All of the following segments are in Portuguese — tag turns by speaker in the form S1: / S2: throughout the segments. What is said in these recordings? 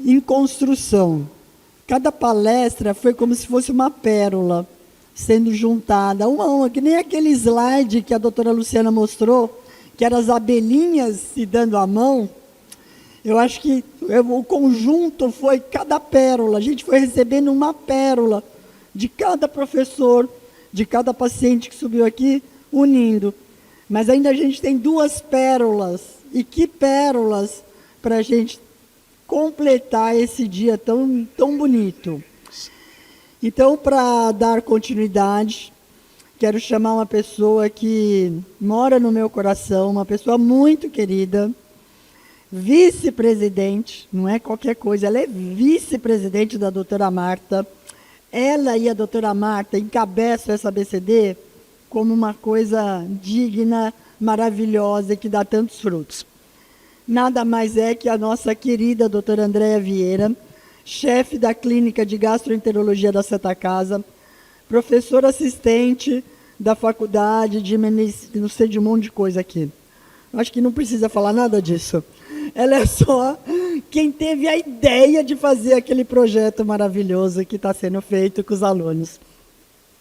S1: em construção. Cada palestra foi como se fosse uma pérola sendo juntada, uma a uma, que nem aquele slide que a doutora Luciana mostrou, que eram as abelhinhas se dando a mão. Eu acho que o conjunto foi cada pérola. A gente foi recebendo uma pérola de cada professor, de cada paciente que subiu aqui, unindo. Mas ainda a gente tem duas pérolas. E que pérolas para a gente completar esse dia tão, tão bonito. Então, para dar continuidade, quero chamar uma pessoa que mora no meu coração, uma pessoa muito querida, vice-presidente, não é qualquer coisa, ela é vice-presidente da doutora Marta. Ela e a doutora Marta encabeçam essa ABCD como uma coisa digna, maravilhosa, que dá tantos frutos. Nada mais é que a nossa querida doutora Andréa Vieira, chefe da Clínica de Gastroenterologia da Santa Casa, professora assistente da Faculdade de Medicina, não sei de um monte de coisa aqui. Acho que não precisa falar nada disso. Ela é só quem teve a ideia de fazer aquele projeto maravilhoso que está sendo feito com os alunos.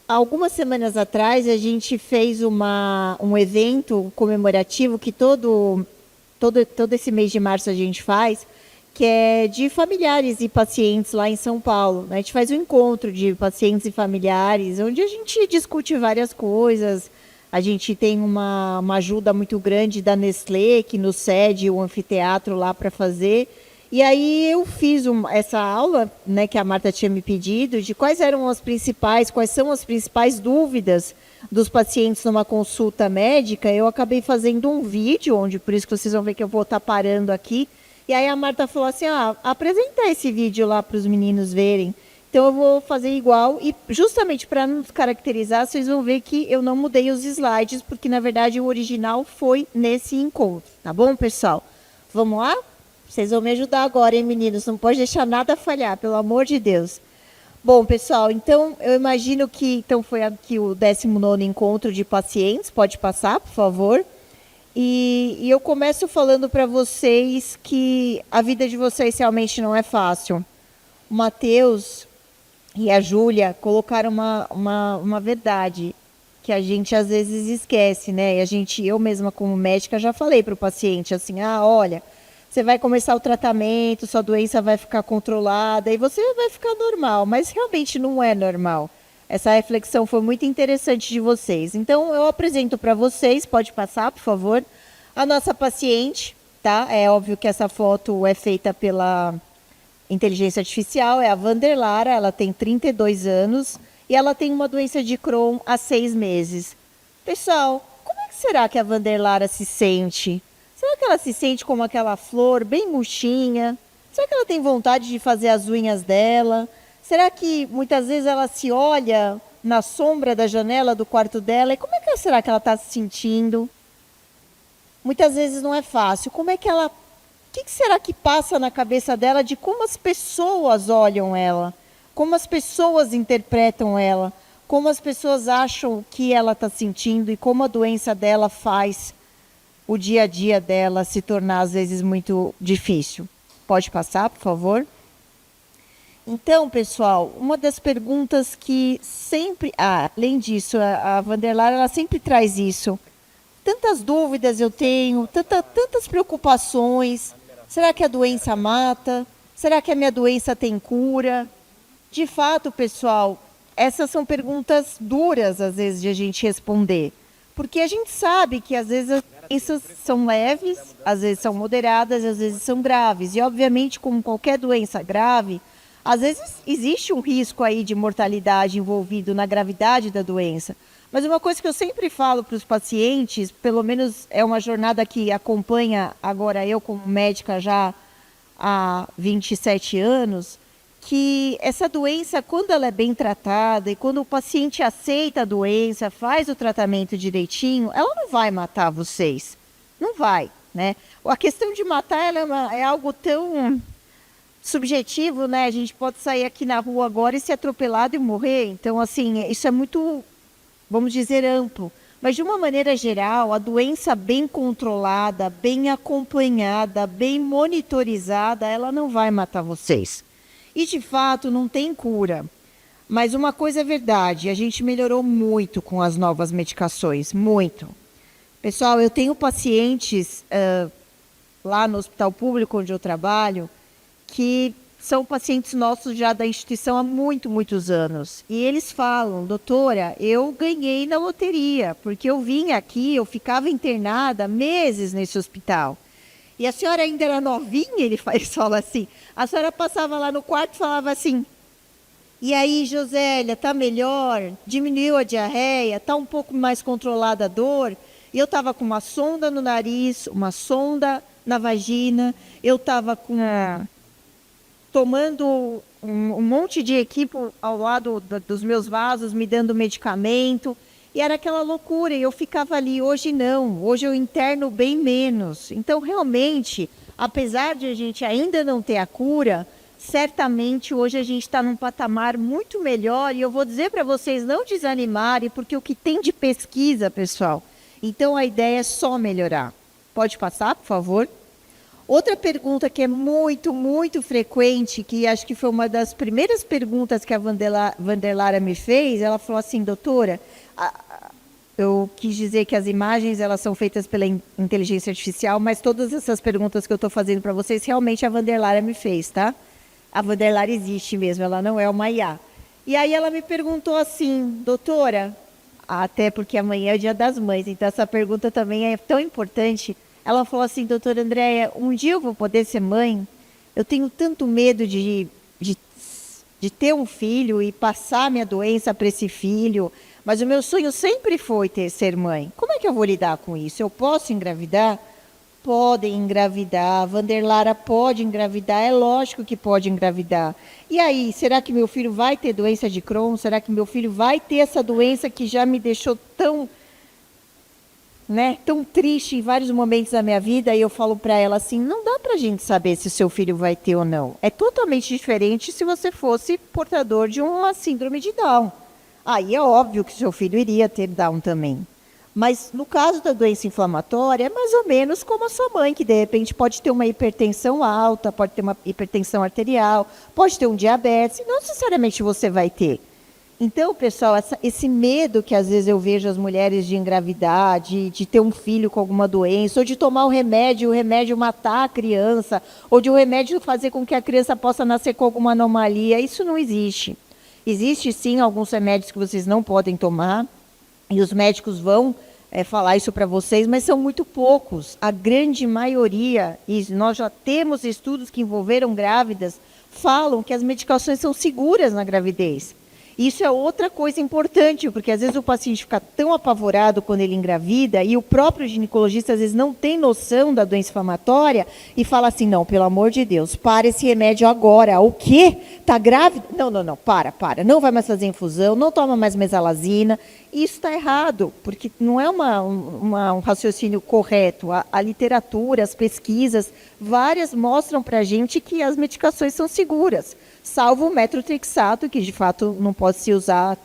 S2: Algumas semanas atrás, a gente fez um evento comemorativo que todo esse mês de março a gente faz, que é de familiares e pacientes lá em São Paulo. A gente faz um encontro de pacientes e familiares, onde a gente discute várias coisas. A gente tem uma ajuda muito grande da Nestlé, que nos cede o anfiteatro lá para fazer. E aí eu fiz essa aula, né, que a Marta tinha me pedido, de quais são as principais dúvidas dos pacientes numa consulta médica. Eu acabei fazendo um vídeo, por isso que vocês vão ver que eu vou estar parando aqui. E aí a Marta falou assim, apresenta esse vídeo lá para os meninos verem. Então eu vou fazer igual, e justamente para nos caracterizar, vocês vão ver que eu não mudei os slides, porque na verdade o original foi nesse encontro. Tá bom, pessoal? Vamos lá? Vocês vão me ajudar agora, hein, meninos? Não pode deixar nada falhar, pelo amor de Deus. Bom, pessoal, então eu imagino que foi aqui o 19º encontro de pacientes. Pode passar, por favor. E eu começo falando para vocês que a vida de vocês realmente não é fácil. O Matheus e a Júlia colocaram uma verdade que a gente às vezes esquece, né? E eu mesma como médica já falei para o paciente assim, olha, você vai começar o tratamento, sua doença vai ficar controlada e você vai ficar normal, mas realmente não é normal. Essa reflexão foi muito interessante de vocês. Então, eu apresento para vocês, pode passar, por favor, a nossa paciente, tá? É óbvio que essa foto é feita pela inteligência artificial, é a Vanderlara, ela tem 32 anos e ela tem uma doença de Crohn há 6 meses. Pessoal, como é que será que a Vanderlara se sente? Será que ela se sente como aquela flor bem murchinha? Será que ela tem vontade de fazer as unhas dela? Será que muitas vezes ela se olha na sombra da janela do quarto dela e como é que será que ela está se sentindo? Muitas vezes não é fácil. O que será que passa na cabeça dela de como as pessoas olham ela? Como as pessoas interpretam ela? Como as pessoas acham que ela está sentindo e como a doença dela faz o dia a dia dela se tornar às vezes muito difícil. Pode passar, por favor? Então, pessoal, uma das perguntas que sempre... além disso, a Vanderlara, ela sempre traz isso. Tantas dúvidas eu tenho, tantas preocupações. Será que a doença mata? Será que a minha doença tem cura? De fato, pessoal, essas são perguntas duras, às vezes, de a gente responder. Porque a gente sabe que, às vezes, as doenças são leves, às vezes são moderadas, às vezes são graves. E, obviamente, como qualquer doença grave, às vezes existe um risco aí de mortalidade envolvido na gravidade da doença. Mas uma coisa que eu sempre falo para os pacientes, pelo menos é uma jornada que acompanha agora eu como médica já há 27 anos, que essa doença, quando ela é bem tratada e quando o paciente aceita a doença, faz o tratamento direitinho, ela não vai matar vocês. Não vai, né? A questão de matar ela é algo tão subjetivo, né? A gente pode sair aqui na rua agora e ser atropelado e morrer. Então, assim, isso é muito, vamos dizer, amplo. Mas, de uma maneira geral, a doença bem controlada, bem acompanhada, bem monitorizada, ela não vai matar vocês. E, de fato, não tem cura. Mas uma coisa é verdade, a gente melhorou muito com as novas medicações, muito. Pessoal, eu tenho pacientes lá no hospital público onde eu trabalho, que são pacientes nossos já da instituição há muitos anos. E eles falam, doutora, eu ganhei na loteria, porque eu vim aqui, eu ficava internada meses nesse hospital. E a senhora ainda era novinha, eles falam assim, a senhora passava lá no quarto e falava assim, e aí, Josélia, tá melhor? Diminuiu a diarreia? Tá um pouco mais controlada a dor? E eu estava com uma sonda no nariz, uma sonda na vagina, eu estava tomando um monte de equipe ao lado dos meus vasos, me dando medicamento, e era aquela loucura, e eu ficava ali. Hoje não, hoje eu interno bem menos. Então, realmente, apesar de a gente ainda não ter a cura, certamente hoje a gente está num patamar muito melhor, e eu vou dizer para vocês não desanimarem, porque o que tem de pesquisa, pessoal, então a ideia é só melhorar. Pode passar, por favor? Outra pergunta que é muito frequente, que acho que foi uma das primeiras perguntas que a Vanderlara me fez, ela falou assim, doutora, eu quis dizer que as imagens elas são feitas pela inteligência artificial, mas todas essas perguntas que eu estou fazendo para vocês, realmente a Vanderlara me fez, tá? A Vanderlara existe mesmo, ela não é uma IA. E aí ela me perguntou assim, doutora, até porque amanhã é o Dia das Mães, então essa pergunta também é tão importante. Ela falou assim, doutora Andréia, um dia eu vou poder ser mãe? Eu tenho tanto medo de ter um filho e passar minha doença para esse filho, mas o meu sonho sempre foi ser mãe. Como é que eu vou lidar com isso? Eu posso engravidar? Podem engravidar, Vanderlara pode engravidar, é lógico que pode engravidar. E aí, será que meu filho vai ter doença de Crohn? Será que meu filho vai ter essa doença que já me deixou tão triste em vários momentos da minha vida? E eu falo para ela assim, não dá para a gente saber se o seu filho vai ter ou não. É totalmente diferente se você fosse portador de uma síndrome de Down. Aí é óbvio que seu filho iria ter Down também. Mas no caso da doença inflamatória, é mais ou menos como a sua mãe, que de repente pode ter uma hipertensão alta, pode ter uma hipertensão arterial, pode ter um diabetes, e não necessariamente você vai ter. Então, pessoal, esse medo que às vezes eu vejo as mulheres de engravidar, de ter um filho com alguma doença, ou de tomar o remédio matar a criança, ou de o remédio fazer com que a criança possa nascer com alguma anomalia, isso não existe. Existe sim alguns remédios que vocês não podem tomar, e os médicos vão falar isso para vocês, mas são muito poucos. A grande maioria, e nós já temos estudos que envolveram grávidas, falam que as medicações são seguras na gravidez. Isso é outra coisa importante, porque às vezes o paciente fica tão apavorado quando ele engravida, e o próprio ginecologista às vezes não tem noção da doença inflamatória, e fala assim, não, pelo amor de Deus, para esse remédio agora. O quê? Está grávida? Não, para. Não vai mais fazer infusão, não toma mais mesalazina. Isso está errado, porque não é um raciocínio correto. A literatura, as pesquisas, várias mostram para a gente que as medicações são seguras, salvo o metrotrexato, que de fato não pode se usar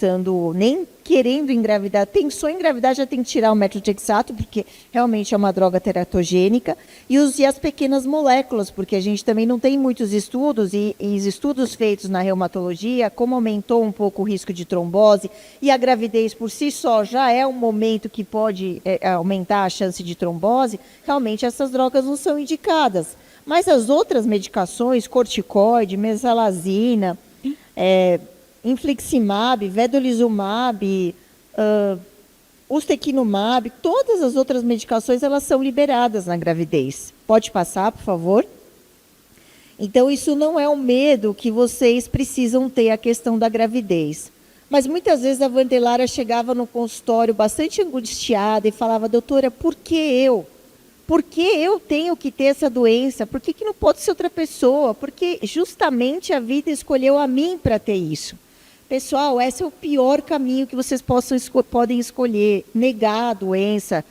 S2: nem querendo engravidar. Pensou em engravidar, já tem que tirar o metrotrexato, porque realmente é uma droga teratogênica, e as pequenas moléculas, porque a gente também não tem muitos estudos, e os estudos feitos na reumatologia, como aumentou um pouco o risco de trombose, e a gravidez por si só já é um momento que pode aumentar a chance de trombose, realmente essas drogas não são indicadas. Mas as outras medicações, corticoide, mesalazina, infliximab, vedolizumab, ustekinumab, todas as outras medicações elas são liberadas na gravidez. Pode passar, por favor? Então, isso não é um medo que vocês precisam ter, a questão da gravidez. Mas muitas vezes a Vanderlara chegava no consultório bastante angustiada e falava, doutora, por que eu? Por que eu tenho que ter essa doença? Por que não pode ser outra pessoa? Porque justamente a vida escolheu a mim para ter isso. Pessoal, esse é o pior caminho que vocês podem escolher. Negar a doença,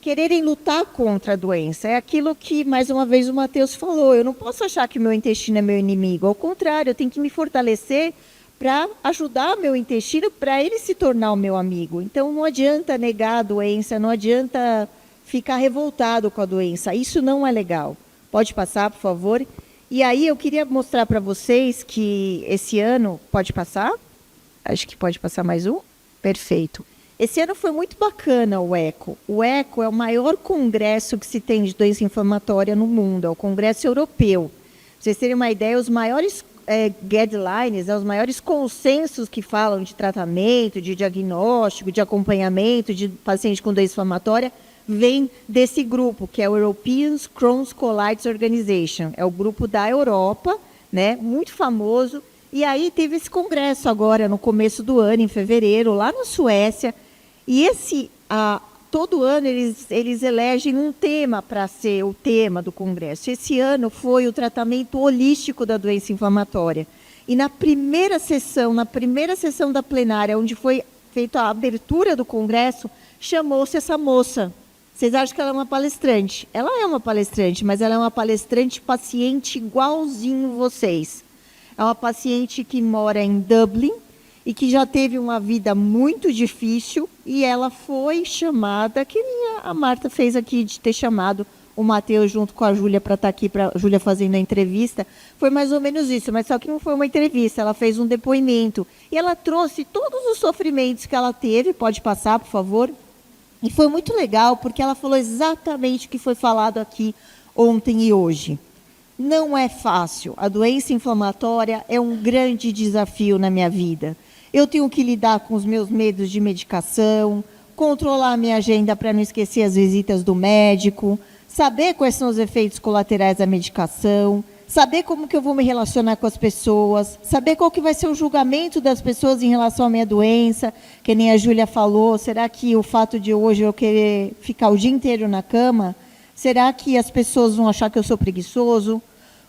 S2: quererem lutar contra a doença. É aquilo que, mais uma vez, o Matheus falou. Eu não posso achar que o meu intestino é meu inimigo. Ao contrário, eu tenho que me fortalecer para ajudar meu intestino, para ele se tornar o meu amigo. Então, não adianta negar a doença, não adianta ficar revoltado com a doença. Isso não é legal. Pode passar, por favor. E aí, eu queria mostrar para vocês que esse ano... Pode passar? Acho que pode passar mais um. Perfeito. Esse ano foi muito bacana o ECO. O ECO é o maior congresso que se tem de doença inflamatória no mundo. É o congresso europeu. Pra vocês terem uma ideia, os maiores guidelines, os maiores consensos que falam de tratamento, de diagnóstico, de acompanhamento de pacientes com doença inflamatória, vem desse grupo, que é o European Crohn's Colitis Organization. É o grupo da Europa, né, muito famoso. E aí teve esse congresso agora, no começo do ano, em fevereiro, lá na Suécia. E todo ano eles elegem um tema para ser o tema do congresso. Esse ano foi o tratamento holístico da doença inflamatória. E na primeira sessão da plenária, onde foi feita a abertura do congresso, chamou-se essa moça. Vocês acham que ela é uma palestrante? Ela é uma palestrante, mas ela é uma palestrante paciente igualzinho vocês. É uma paciente que mora em Dublin e que já teve uma vida muito difícil, e ela foi chamada, que nem a Marta fez aqui, de ter chamado o Matheus junto com a Júlia para estar aqui, para a Júlia fazendo a entrevista. Foi mais ou menos isso, mas só que não foi uma entrevista, ela fez um depoimento. E ela trouxe todos os sofrimentos que ela teve, pode passar, por favor? E foi muito legal, porque ela falou exatamente o que foi falado aqui ontem e hoje. Não é fácil. A doença inflamatória é um grande desafio na minha vida. Eu tenho que lidar com os meus medos de medicação, controlar a minha agenda para não esquecer as visitas do médico, saber quais são os efeitos colaterais da medicação, saber como que eu vou me relacionar com as pessoas, saber qual que vai ser o julgamento das pessoas em relação à minha doença, que nem a Júlia falou. Será que o fato de hoje eu querer ficar o dia inteiro na cama, será que as pessoas vão achar que eu sou preguiçoso?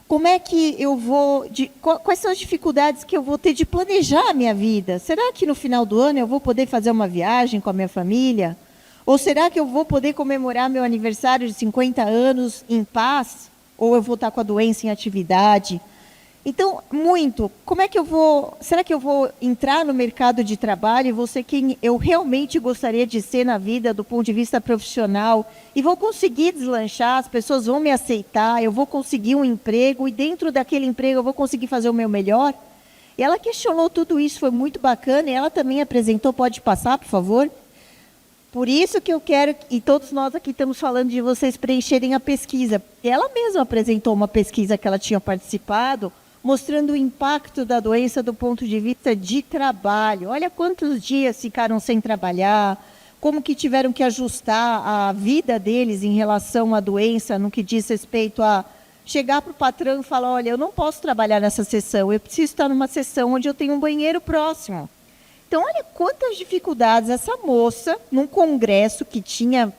S2: Como é que eu vou... Quais são as dificuldades que eu vou ter de planejar a minha vida? Será que no final do ano eu vou poder fazer uma viagem com a minha família? Ou será que eu vou poder comemorar meu aniversário de 50 anos em paz? Ou eu vou estar com a doença em atividade? Então, como é que eu vou... Será que eu vou entrar no mercado de trabalho e vou ser quem eu realmente gostaria de ser na vida, do ponto de vista profissional, e vou conseguir deslanchar, as pessoas vão me aceitar, eu vou conseguir um emprego, e dentro daquele emprego eu vou conseguir fazer o meu melhor? E ela questionou tudo isso, foi muito bacana, e ela também apresentou, pode passar, por favor? Por isso que eu quero, e todos nós aqui estamos falando de vocês preencherem a pesquisa. Ela mesma apresentou uma pesquisa que ela tinha participado, mostrando o impacto da doença do ponto de vista de trabalho. Olha quantos dias ficaram sem trabalhar, como que tiveram que ajustar a vida deles em relação à doença, no que diz respeito a chegar para o patrão e falar, olha, eu não posso trabalhar nessa sessão, eu preciso estar numa sessão onde eu tenho um banheiro próximo. Então, olha quantas dificuldades essa moça, num congresso que tinha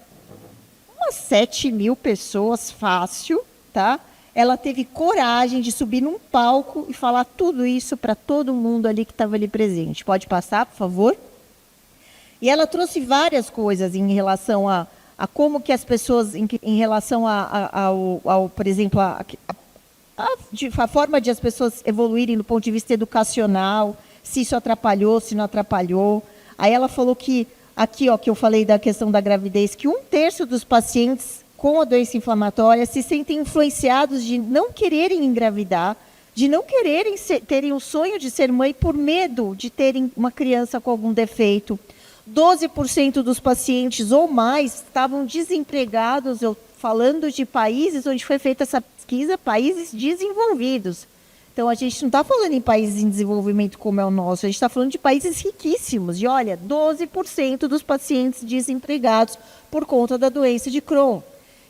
S2: umas 7.000 pessoas, fácil, tá? Ela teve coragem de subir num palco e falar tudo isso para todo mundo ali que estava ali presente. Pode passar, por favor? E ela trouxe várias coisas em relação a como que as pessoas, em relação ao por exemplo, a forma de as pessoas evoluírem do ponto de vista educacional, se isso atrapalhou, se não atrapalhou. Aí ela falou que, aqui, ó, que eu falei da questão da gravidez, que 1/3 dos pacientes com a doença inflamatória se sentem influenciados de não quererem engravidar, de não quererem terem o sonho de ser mãe por medo de terem uma criança com algum defeito. 12% dos pacientes ou mais estavam desempregados, eu falando de países onde foi feita essa pesquisa, países desenvolvidos. Então, a gente não está falando em países em desenvolvimento como é o nosso, a gente está falando de países riquíssimos, de, olha, 12% dos pacientes desempregados por conta da doença de Crohn.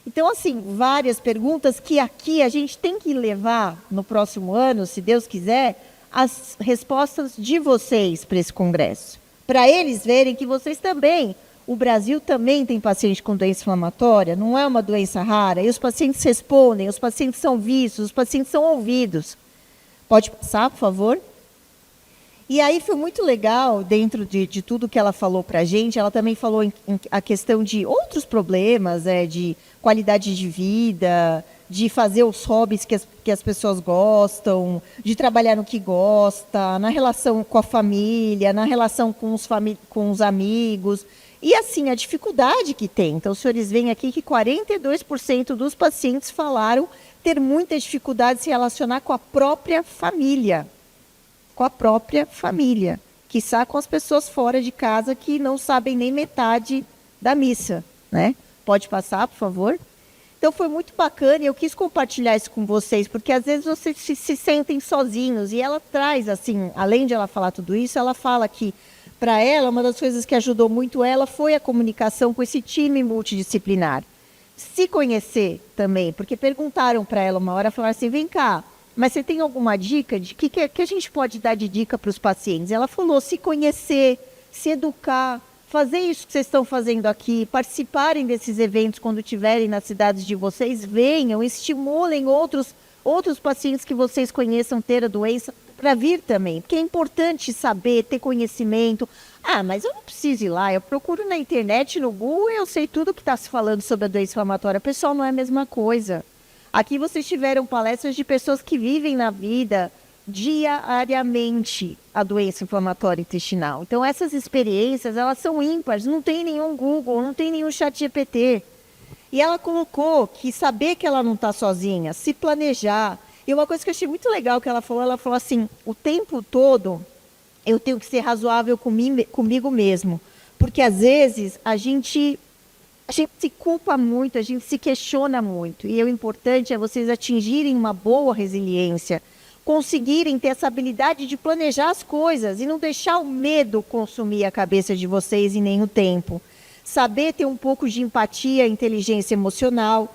S2: Então, assim, várias perguntas que aqui a gente tem que levar no próximo ano, se Deus quiser, as respostas de vocês para esse congresso. Para eles verem que vocês também, o Brasil também tem paciente com doença inflamatória, não é uma doença rara, e os pacientes respondem, os pacientes são vistos, os pacientes são ouvidos. Pode passar, por favor? E aí foi muito legal, dentro de tudo que ela falou para a gente, ela também falou a questão de outros problemas, de qualidade de vida, de fazer os hobbies que as pessoas gostam, de trabalhar no que gosta, na relação com a família, na relação com os amigos. E, assim, a dificuldade que tem. Então, os senhores veem aqui que 42% dos pacientes falaram ter muita dificuldade de se relacionar com a própria família. Com a própria família. Quiçá com as pessoas fora de casa que não sabem nem metade da missa, né? Pode passar, por favor? Então, foi muito bacana e eu quis compartilhar isso com vocês, porque às vezes vocês se sentem sozinhos. E ela traz, assim, além de ela falar tudo isso, ela fala que, para ela, uma das coisas que ajudou muito ela foi a comunicação com esse time multidisciplinar. Se conhecer também, porque perguntaram para ela uma hora, falaram assim, vem cá, mas você tem alguma dica de que a gente pode dar de dica para os pacientes? Ela falou, se conhecer, se educar, fazer isso que vocês estão fazendo aqui, participarem desses eventos quando estiverem nas cidades de vocês, venham, estimulem outros pacientes que vocês conheçam ter a doença para vir também, porque é importante saber, ter conhecimento. Ah, mas eu não preciso ir lá, eu procuro na internet, no Google, e eu sei tudo que está se falando sobre a doença inflamatória. Pessoal, não é a mesma coisa. Aqui vocês tiveram palestras de pessoas que vivem na vida diariamente a doença inflamatória intestinal. Então, essas experiências, elas são ímpares, não tem nenhum Google, não tem nenhum chat GPT. E ela colocou que saber que ela não está sozinha, se planejar. E uma coisa que eu achei muito legal que ela falou assim, o tempo todo eu tenho que ser razoável comigo mesmo. Porque, às vezes, a gente se culpa muito, a gente se questiona muito. E o importante é vocês atingirem uma boa resiliência, conseguirem ter essa habilidade de planejar as coisas e não deixar o medo consumir a cabeça de vocês e nem o tempo. Saber ter um pouco de empatia, inteligência emocional.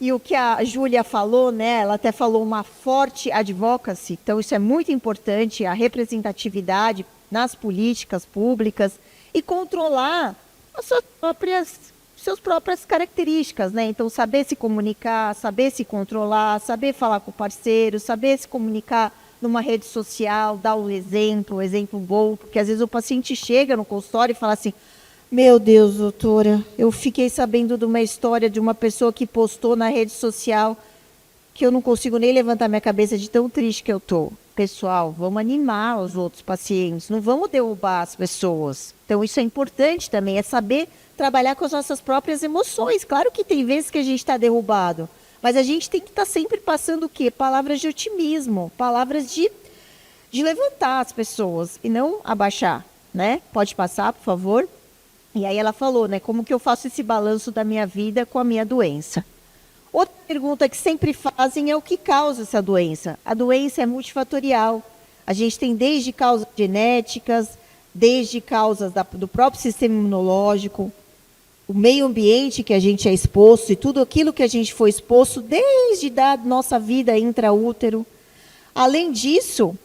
S2: E o que a Júlia falou, né, ela até falou uma forte advocacy, então isso é muito importante, a representatividade nas políticas públicas e controlar as suas próprias características, né? Então, saber se comunicar, saber se controlar, saber falar com o parceiro, saber se comunicar numa rede social, dar um exemplo bom, porque às vezes o paciente chega no consultório e fala assim, meu Deus, doutora, eu fiquei sabendo de uma história de uma pessoa que postou na rede social que eu não consigo nem levantar minha cabeça de tão triste que eu tô. Pessoal, vamos animar os outros pacientes, não vamos derrubar as pessoas. Então, isso é importante também, é saber trabalhar com as nossas próprias emoções. Claro que tem vezes que a gente está derrubado, mas a gente tem que estar sempre passando o quê? Palavras de otimismo, palavras de levantar as pessoas e não abaixar, né? Pode passar, por favor? E aí ela falou, né, como que eu faço esse balanço da minha vida com a minha doença? Outra pergunta que sempre fazem é o que causa essa doença. A doença é multifatorial. A gente tem desde causas genéticas, desde causas do próprio sistema imunológico, o meio ambiente que a gente é exposto e tudo aquilo que a gente foi exposto desde da nossa vida intraútero. Além disso,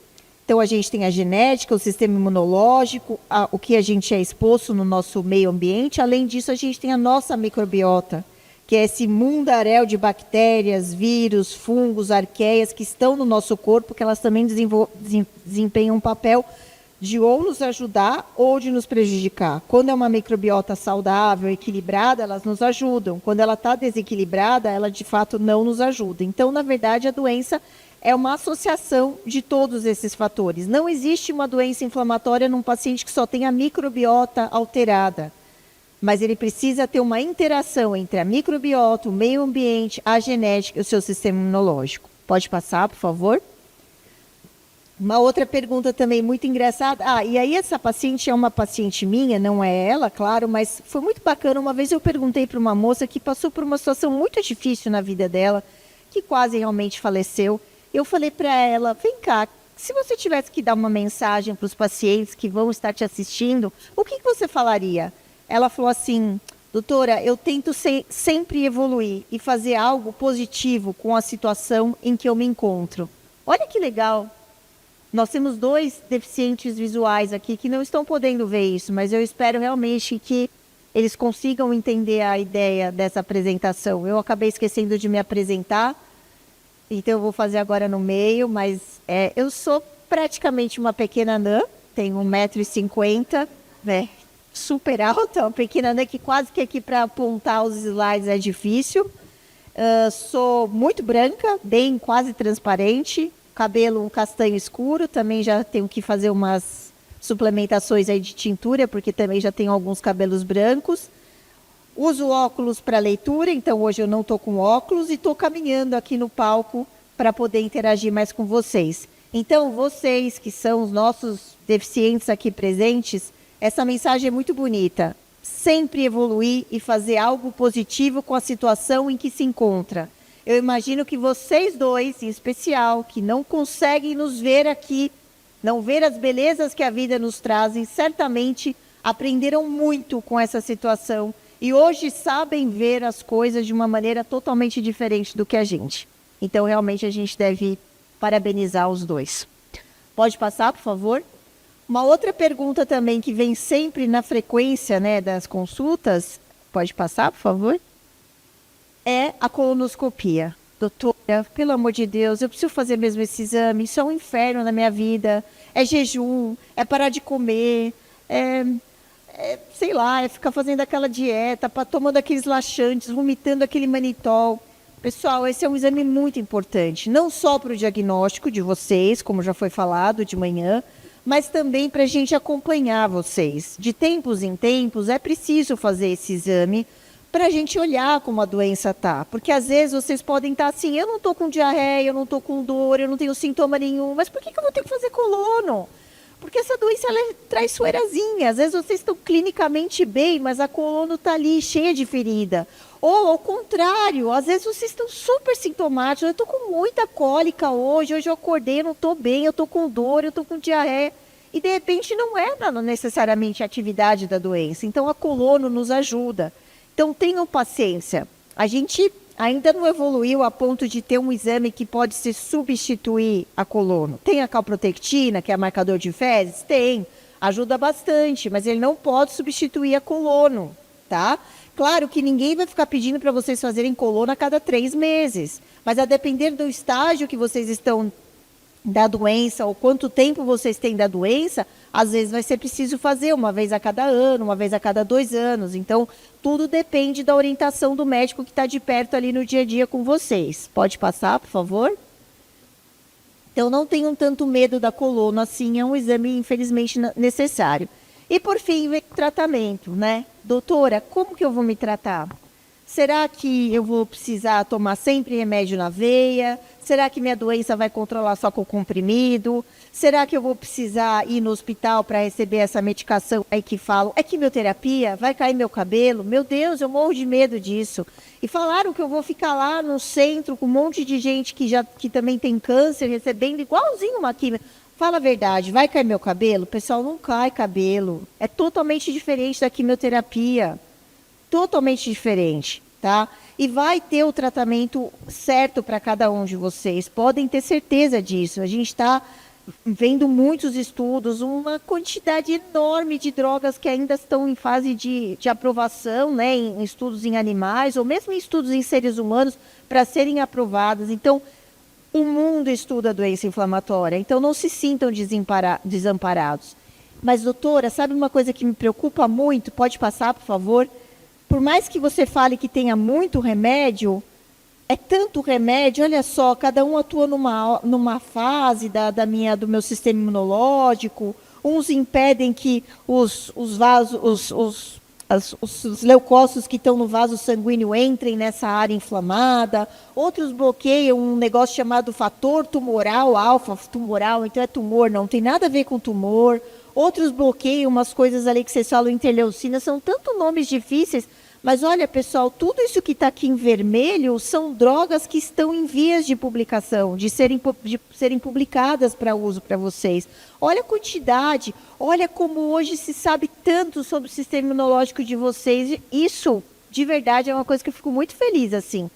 S2: então a gente tem a genética, o sistema imunológico, o que a gente é exposto no nosso meio ambiente. Além disso, a gente tem a nossa microbiota, que é esse mundaréu de bactérias, vírus, fungos, arqueias que estão no nosso corpo, que elas também desempenham um papel de ou nos ajudar ou de nos prejudicar. Quando é uma microbiota saudável, equilibrada, elas nos ajudam. Quando ela está desequilibrada, ela de fato não nos ajuda. Então, na verdade, a doença é uma associação de todos esses fatores. Não existe uma doença inflamatória num paciente que só tem a microbiota alterada. Mas ele precisa ter uma interação entre a microbiota, o meio ambiente, a genética e o seu sistema imunológico. Pode passar, por favor? Uma outra pergunta também muito engraçada. E aí essa paciente é uma paciente minha, não é ela, claro, mas foi muito bacana. Uma vez eu perguntei para uma moça que passou por uma situação muito difícil na vida dela, que quase realmente faleceu. Eu falei para ela, vem cá, se você tivesse que dar uma mensagem para os pacientes que vão estar te assistindo, o que você falaria? Ela falou assim, doutora, eu tento sempre evoluir e fazer algo positivo com a situação em que eu me encontro. Olha que legal. Nós temos 2 deficientes visuais aqui que não estão podendo ver isso, mas eu espero realmente que eles consigam entender a ideia dessa apresentação. Eu acabei esquecendo de me apresentar, então eu vou fazer agora no meio, mas eu sou praticamente uma pequena anã, tenho 1,50 m, né? Super alta, uma pequena anã que quase que aqui para apontar os slides é difícil. Sou muito branca, bem quase transparente, cabelo castanho escuro, também já tenho que fazer umas suplementações aí de tintura, porque também já tenho alguns cabelos brancos. Uso óculos para leitura, então hoje eu não estou com óculos e estou caminhando aqui no palco para poder interagir mais com vocês. Então, vocês que são os nossos deficientes aqui presentes, essa mensagem é muito bonita. Sempre evoluir e fazer algo positivo com a situação em que se encontra. Eu imagino que vocês dois, em especial, que não conseguem nos ver aqui, não ver as belezas que a vida nos trazem, certamente aprenderam muito com essa situação e hoje sabem ver as coisas de uma maneira totalmente diferente do que a gente. Então, realmente, a gente deve parabenizar os dois. Pode passar, por favor? Uma outra pergunta também que vem sempre na frequência, né, das consultas, pode passar, por favor? É a colonoscopia. Doutora, pelo amor de Deus, eu preciso fazer mesmo esse exame, isso é um inferno na minha vida, é jejum, é parar de comer, sei lá, é ficar fazendo aquela dieta, tomando aqueles laxantes, vomitando aquele manitol. Pessoal, esse é um exame muito importante, não só para o diagnóstico de vocês, como já foi falado de manhã, mas também para a gente acompanhar vocês. De tempos em tempos, é preciso fazer esse exame para a gente olhar como a doença está. Porque às vezes vocês podem estar assim, eu não estou com diarreia, eu não estou com dor, eu não tenho sintoma nenhum, mas por que eu vou ter que fazer colono? Porque essa doença ela é traiçoeirazinha. Às vezes vocês estão clinicamente bem, mas a colono está ali, cheia de ferida. Ou, ao contrário, às vezes vocês estão super sintomáticos. Eu estou com muita cólica hoje eu acordei, eu não estou bem, eu estou com dor, eu estou com diarreia. E, de repente, não é necessariamente a atividade da doença. Então, a colono nos ajuda. Então, tenham paciência. A gente ainda não evoluiu a ponto de ter um exame que pode se substituir a colono. Tem a calprotectina, que é marcador de fezes? Tem. Ajuda bastante, mas ele não pode substituir a colono, tá? Claro que ninguém vai ficar pedindo para vocês fazerem colono a cada 3 meses. Mas a depender do estágio que vocês estão da doença, ou quanto tempo vocês têm da doença, às vezes vai ser preciso fazer uma vez a cada ano, uma vez a cada 2 anos. Então, tudo depende da orientação do médico que está de perto ali no dia a dia com vocês. Pode passar, por favor? Então, não tenham tanto medo da colono, assim, é um exame, infelizmente, necessário. E, por fim, vem o tratamento, né? Doutora, como que eu vou me tratar? Será que eu vou precisar tomar sempre remédio na veia? Será que minha doença vai controlar só com comprimido? Será que eu vou precisar ir no hospital para receber essa medicação aí que falam? É quimioterapia? Vai cair meu cabelo? Meu Deus, eu morro de medo disso. E falaram que eu vou ficar lá no centro com um monte de gente que também tem câncer, recebendo igualzinho uma quimio. Fala a verdade, vai cair meu cabelo? Pessoal, não cai cabelo. É totalmente diferente da quimioterapia. Totalmente diferente, tá? E vai ter o tratamento certo para cada um de vocês. Podem ter certeza disso. A gente está vendo muitos estudos, uma quantidade enorme de drogas que ainda estão em fase de aprovação, né? Em estudos em animais, ou mesmo em estudos em seres humanos, para serem aprovadas. Então, o mundo estuda a doença inflamatória. Então, não se sintam desamparados. Mas, doutora, sabe uma coisa que me preocupa muito? Pode passar, por favor? Por mais que você fale que tenha muito remédio, é tanto remédio, olha só, cada um atua numa fase do meu sistema imunológico, uns impedem que os leucócitos que estão no vaso sanguíneo entrem nessa área inflamada, outros bloqueiam um negócio chamado fator tumoral, alfa tumoral, então é tumor, não tem nada a ver com tumor. Outros bloqueiam umas coisas ali que vocês falam, interleucina, são tanto nomes difíceis, mas olha, pessoal, tudo isso que está aqui em vermelho são drogas que estão em vias de publicação, de serem publicadas para uso para vocês. Olha a quantidade, olha como hoje se sabe tanto sobre o sistema imunológico de vocês. Isso, de verdade, é uma coisa que eu fico muito feliz, assim,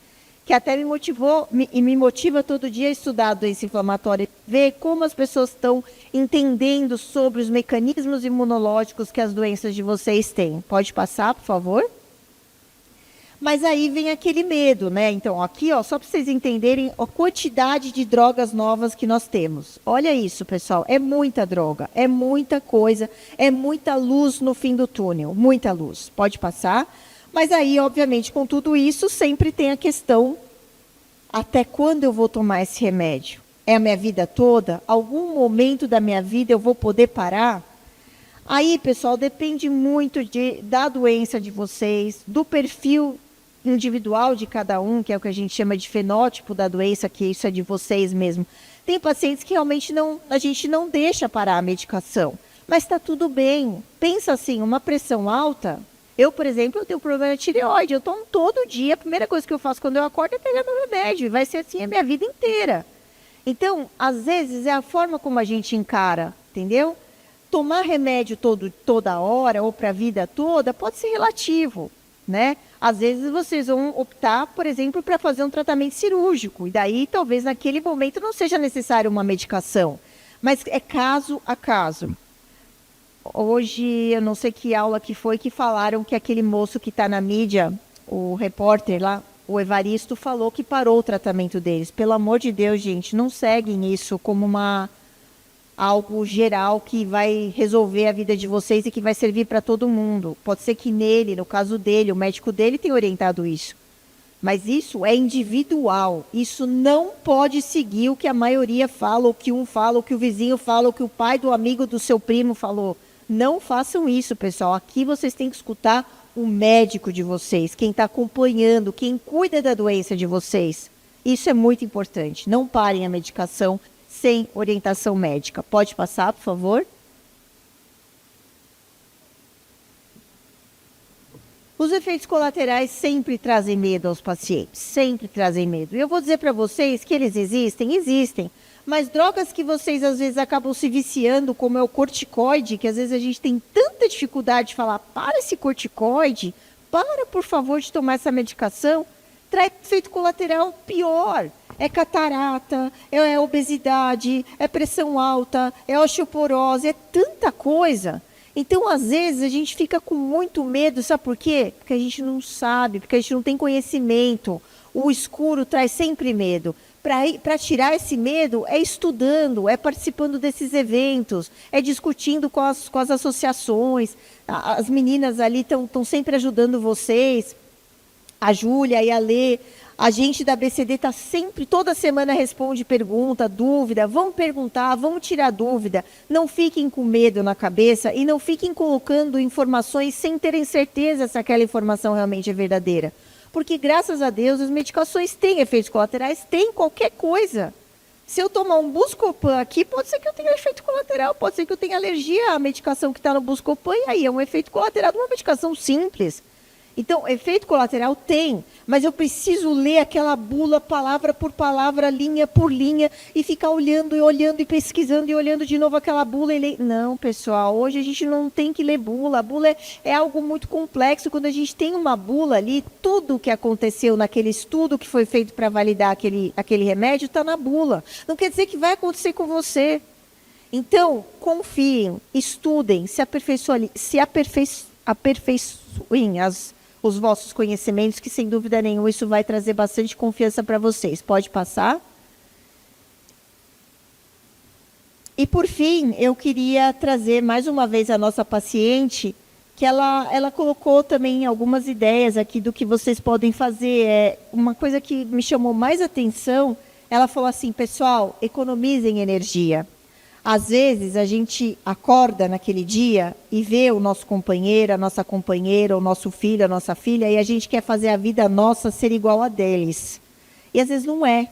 S2: que até me motivou e me motiva todo dia a estudar a doença inflamatória, ver como as pessoas estão entendendo sobre os mecanismos imunológicos que as doenças de vocês têm. Pode passar, por favor? Mas aí vem aquele medo, né? Então, aqui, ó, só para vocês entenderem a quantidade de drogas novas que nós temos. Olha isso, pessoal, é muita droga, é muita coisa, é muita luz no fim do túnel, muita luz. Pode passar? Mas aí, obviamente, com tudo isso, sempre tem a questão Até quando eu vou tomar esse remédio? É a minha vida toda? Algum momento da minha vida eu vou poder parar? Aí, pessoal, depende muito da doença de vocês, do perfil individual de cada um, que é o que a gente chama de fenótipo da doença, que isso é de vocês mesmo. Tem pacientes que realmente a gente não deixa parar a medicação, mas está tudo bem. Pensa assim, uma pressão alta. Eu, por exemplo, eu tenho problema de tireoide, eu tomo todo dia, a primeira coisa que eu faço quando eu acordo é pegar meu remédio, e vai ser assim a minha vida inteira. Então, às vezes, é a forma como a gente encara, entendeu? Tomar remédio toda hora ou para a vida toda pode ser relativo, né? Às vezes vocês vão optar, por exemplo, para fazer um tratamento cirúrgico, e daí talvez naquele momento não seja necessário uma medicação, mas é caso a caso. Hoje, eu não sei que aula que foi, que falaram que aquele moço que está na mídia, o repórter lá, o Evaristo, falou que parou o tratamento deles. Pelo amor de Deus, gente, não seguem isso como algo geral que vai resolver a vida de vocês e que vai servir para todo mundo. Pode ser que nele, no caso dele, o médico dele tenha orientado isso. Mas isso é individual. Isso não pode seguir o que a maioria fala, o que um fala, o que o vizinho fala, o que o pai do amigo do seu primo falou. Não façam isso, pessoal. Aqui vocês têm que escutar o médico de vocês, quem está acompanhando, quem cuida da doença de vocês. Isso é muito importante. Não parem a medicação sem orientação médica. Pode passar, por favor? Os efeitos colaterais sempre trazem medo aos pacientes, sempre trazem medo. E eu vou dizer para vocês que eles existem, mas drogas que vocês às vezes acabam se viciando, como é o corticoide, que às vezes a gente tem tanta dificuldade de falar, para esse corticoide, para, por favor, de tomar essa medicação, traz efeito colateral pior. É catarata, é obesidade, é pressão alta, é osteoporose, é tanta coisa. Então, às vezes, a gente fica com muito medo, sabe por quê? Porque a gente não sabe, porque a gente não tem conhecimento. O escuro traz sempre medo. Para tirar esse medo, é estudando, é participando desses eventos, é discutindo com as associações. As meninas ali estão sempre ajudando vocês, a Júlia e a Lê. A gente da BCD está sempre, toda semana responde pergunta, dúvida, vamos perguntar, vamos tirar dúvida. Não fiquem com medo na cabeça e não fiquem colocando informações sem terem certeza se aquela informação realmente é verdadeira. Porque, graças a Deus, as medicações têm efeitos colaterais, têm qualquer coisa. Se eu tomar um Buscopan aqui, pode ser que eu tenha efeito colateral, pode ser que eu tenha alergia à medicação que está no Buscopan, e aí é um efeito colateral de uma medicação simples. Então, efeito colateral tem, mas eu preciso ler aquela bula palavra por palavra, linha por linha, e ficar olhando e pesquisando e olhando de novo aquela bula e ler. Não, pessoal, hoje a gente não tem que ler bula. A bula é algo muito complexo. Quando a gente tem uma bula ali, tudo o que aconteceu naquele estudo que foi feito para validar aquele remédio está na bula. Não quer dizer que vai acontecer com você. Então, confiem, estudem, se aperfeiçoem os vossos conhecimentos, que sem dúvida nenhuma isso vai trazer bastante confiança para vocês. Pode passar? E por fim, eu queria trazer mais uma vez a nossa paciente, que ela colocou também algumas ideias aqui do que vocês podem fazer. Uma coisa que me chamou mais atenção, ela falou assim, pessoal, economizem energia. Às vezes, a gente acorda naquele dia e vê o nosso companheiro, a nossa companheira, o nosso filho, a nossa filha, e a gente quer fazer a vida nossa ser igual a deles. E às vezes não é.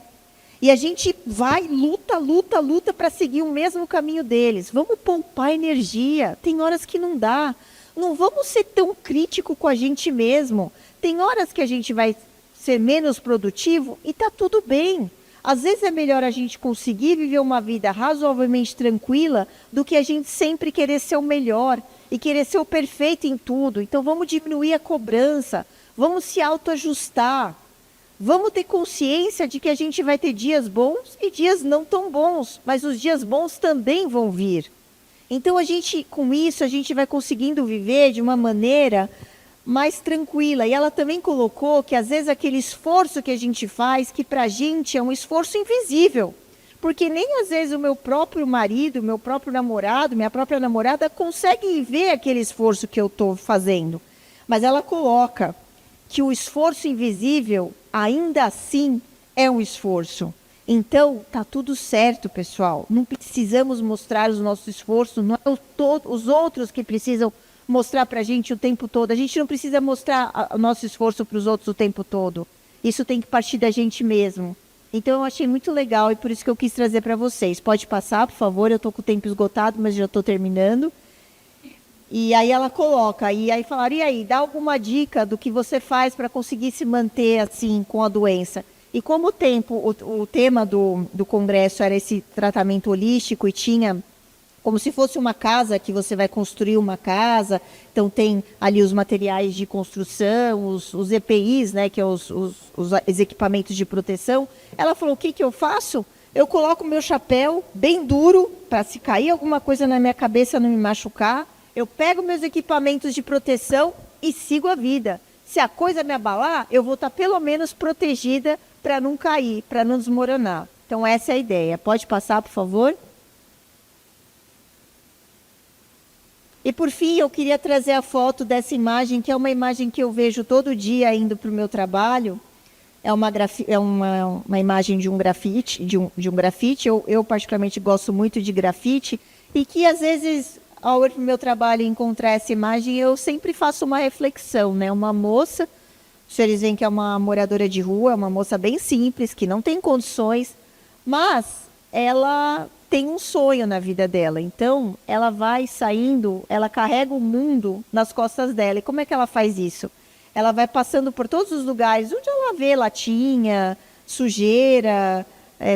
S2: E a gente vai, luta para seguir o mesmo caminho deles. Vamos poupar energia. Tem horas que não dá. Não vamos ser tão crítico com a gente mesmo. Tem horas que a gente vai ser menos produtivo e está tudo bem. Às vezes é melhor a gente conseguir viver uma vida razoavelmente tranquila do que a gente sempre querer ser o melhor e querer ser o perfeito em tudo. Então vamos diminuir a cobrança, vamos se autoajustar, vamos ter consciência de que a gente vai ter dias bons e dias não tão bons, mas os dias bons também vão vir. Então com isso a gente vai conseguindo viver de uma maneira mais tranquila. E ela também colocou que às vezes aquele esforço que a gente faz, que para a gente é um esforço invisível, porque nem às vezes o meu próprio marido, meu próprio namorado, minha própria namorada conseguem ver aquele esforço que eu estou fazendo. Mas ela coloca que o esforço invisível, ainda assim, é um esforço. Então, tá tudo certo, pessoal. Não precisamos mostrar o nosso esforço, não é os outros que precisam mostrar para a gente o tempo todo. A gente não precisa mostrar o nosso esforço para os outros o tempo todo. Isso tem que partir da gente mesmo. Então, eu achei muito legal e por isso que eu quis trazer para vocês. Pode passar, por favor, eu estou com o tempo esgotado, mas já estou terminando. E aí ela coloca, e aí falaram, e aí, dá alguma dica do que você faz para conseguir se manter assim com a doença? E como o tema do congresso era esse tratamento holístico e tinha como se fosse uma casa, que você vai construir uma casa, então tem ali os materiais de construção, os EPIs, né, que é os equipamentos de proteção. Ela falou, o que eu faço? Eu coloco meu chapéu bem duro, para se cair alguma coisa na minha cabeça não me machucar, eu pego meus equipamentos de proteção e sigo a vida. Se a coisa me abalar, eu vou estar pelo menos protegida para não cair, para não desmoronar. Então essa é a ideia. Pode passar, por favor? E por fim, eu queria trazer a foto dessa imagem, que é uma imagem que eu vejo todo dia indo para o meu trabalho. É uma imagem de um grafite, de um grafite. Eu particularmente gosto muito de grafite, e que às vezes, ao ir para o meu trabalho e encontrar essa imagem, eu sempre faço uma reflexão, né? Uma moça, os senhores veem que é uma moradora de rua, é uma moça bem simples, que não tem condições, mas ela tem um sonho na vida dela. Então, ela vai saindo, ela carrega o mundo nas costas dela. E como é que ela faz isso? Ela vai passando por todos os lugares onde ela vê latinha, sujeira,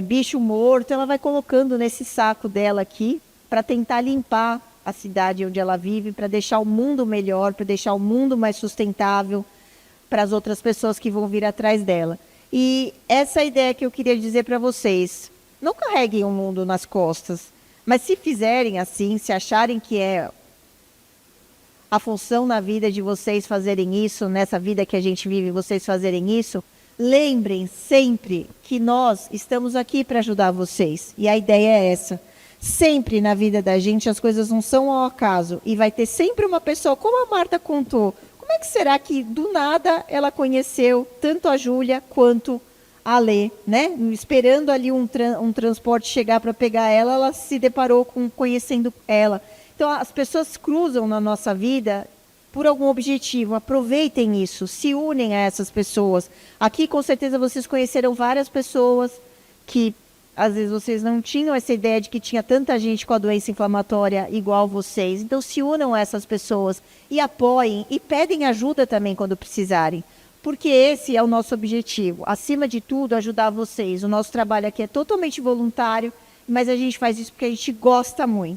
S2: bicho morto, ela vai colocando nesse saco dela aqui para tentar limpar a cidade onde ela vive, para deixar o mundo melhor, para deixar o mundo mais sustentável para as outras pessoas que vão vir atrás dela. E essa é a ideia que eu queria dizer para vocês. Não carreguem o mundo nas costas, mas se fizerem assim, se acharem que é a função na vida de vocês fazerem isso, nessa vida que a gente vive, vocês fazerem isso, lembrem sempre que nós estamos aqui para ajudar vocês. E a ideia é essa. Sempre na vida da gente as coisas não são ao acaso. E vai ter sempre uma pessoa, como a Marta contou, como é que será que do nada ela conheceu tanto a Júlia quanto a Lê, né? Esperando ali um transporte chegar para pegar ela, ela se deparou com conhecendo ela. Então, as pessoas cruzam na nossa vida por algum objetivo. Aproveitem isso, se unem a essas pessoas. Aqui, com certeza, vocês conheceram várias pessoas que, às vezes, vocês não tinham essa ideia de que tinha tanta gente com a doença inflamatória igual vocês. Então, se unam a essas pessoas e apoiem e pedem ajuda também quando precisarem. Porque esse é o nosso objetivo. Acima de tudo, ajudar vocês. O nosso trabalho aqui é totalmente voluntário, mas a gente faz isso porque a gente gosta muito.